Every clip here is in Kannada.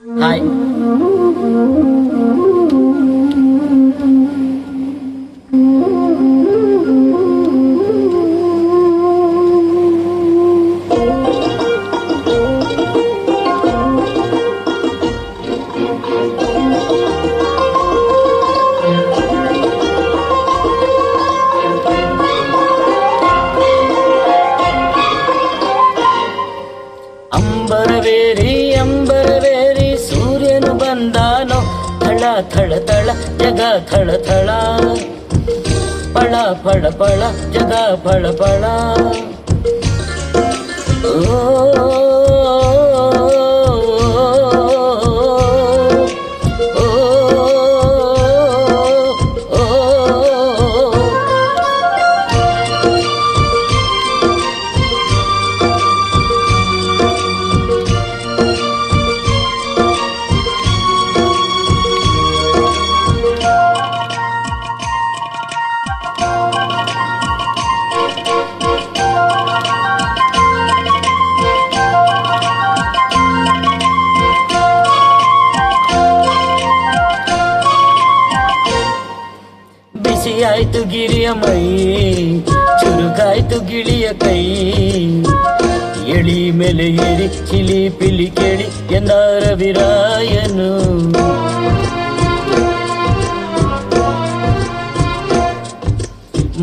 ಹಾಯ್. ಅಂಬರವೇರಿ ಅಂಬರವೇರಿ ಸೂರ್ಯನು ಬಂದಾನೋ, ಥಳ ಥಳ ಥಳ ಜಗ ಥಳ ಥಳ, ಪಳ ಪಳ ಪಳ ಜಗ ಪಳ ಪಳ. ಬಿಸಿಯಾಯ್ತು ಗಿರಿಯ ಮೈ, ಚುರುಕಾಯ್ತು ಗಿಳಿಯ ಕೈ, ಎಳಿ ಮೇಲೆ ಏರಿ ಚಿಲಿ ಪಿಲಿ ಕೇಳಿ ಎಂದ ರವಿರಾಯನು.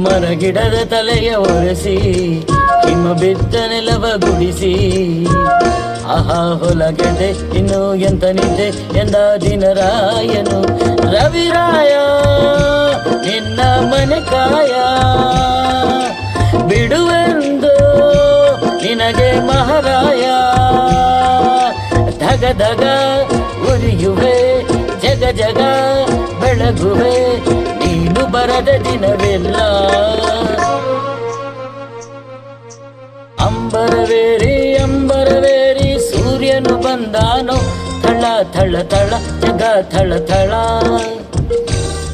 ಮರಗಿಡದ ತಲೆಯ ಒರೆಸಿ ಹಿಮ ಬಿದ್ದ ನೆಲವ ಗುಡಿಸಿ, ಆಹಾ ಹೊಲಗೆದೆ ಇನ್ನು ಎಂತ ನಿದ್ದೆ ಎಂದ ದಿನರಾಯನು. ರವಿರಾಯ ನಿನ್ನ ಮನೆ ಕಾಯ, ಬಿಡುವೆಂದು ನಿನಗೆ ಮಹಾರಾಯ. ಧಗ ಧಗ ಉರಿಯುವೆ, ಜಗ ಜಗ ಬೆಳಗುವೆ, ನೀನು ಬರದ ದಿನವಿಲ್ಲ. ಅಂಬರವೇರಿ ಅಂಬರವೇರಿ ಸೂರ್ಯನು ಬಂದಾನೋ, ಥಳ ಥಳ ಥಳ ಜಗ ಥಳ ಥಳ,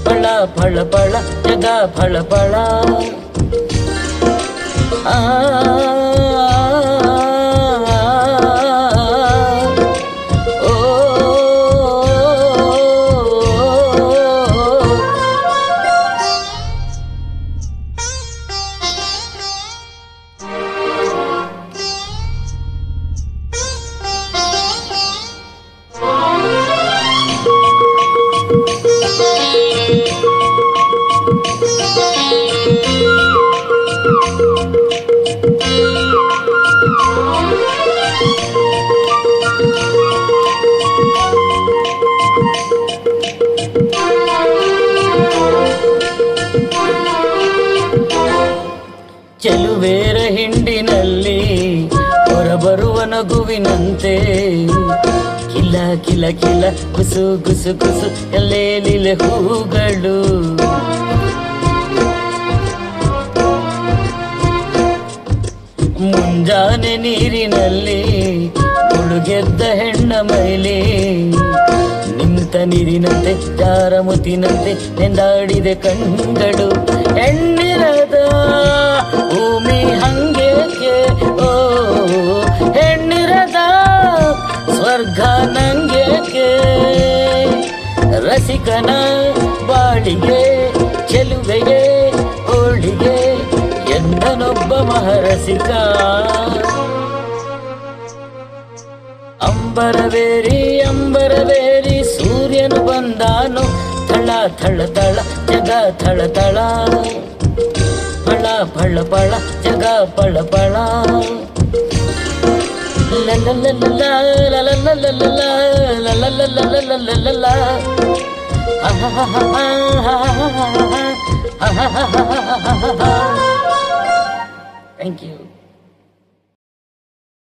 ಪಳ ಫಳ ಫಳ ಜಗ ಫಳ ಫಳ. ಆ ಚೆಲುವೇರ ಹಿಂಡಿನಲ್ಲಿ ಹೊರಬರುವ ನಗುವಿನಂತೆ, ಕಿಲ ಕಿಲ ಕಿಲ ಕುಸು ಕುಸು ಕುಸು ಎಲ್ಲೇಲಿಲೆ ಹೂಗಳು. ಮುಂಜಾನೆ ನೀರಿನಲ್ಲಿ ಮುಳುಗೆದ್ದ ಹೆಣ್ಣ ಮೈಲಿ, ನಿಂತ ನೀರಿನಂತೆ ಚಾರಮುತಿನಂತೆ ನೆಂದಾಡಿದೆ ಕಣ್ಗಳು. ಹೆಣ್ಣಿರದ ಭೂಮಿ ಹಂಗೇಕೆ, ಓ ಹೆಣ್ಣಿರದ ಸ್ವರ್ಗ ನಂಗೇಕೆ. ರಸಿಕನ ಬಾಳಿಗೆ ಚೆಲುವೆಗೆ ಹೋಳಿಗೆ ಎಂದನೊಬ್ಬ ಮಹರಸಿಕ. ಅಂಬರವೇರಿ ಅಂಬರವೇರಿ ಸೂರ್ಯನು ಬಂದಾನು, ಥಳ ಥಳ ಥಳ ಜಗ ಥಳ ಥಳ, ಫಳ ಫಳ ಫಳ ಜಗ ಫಳ ಫಳ. Thank you.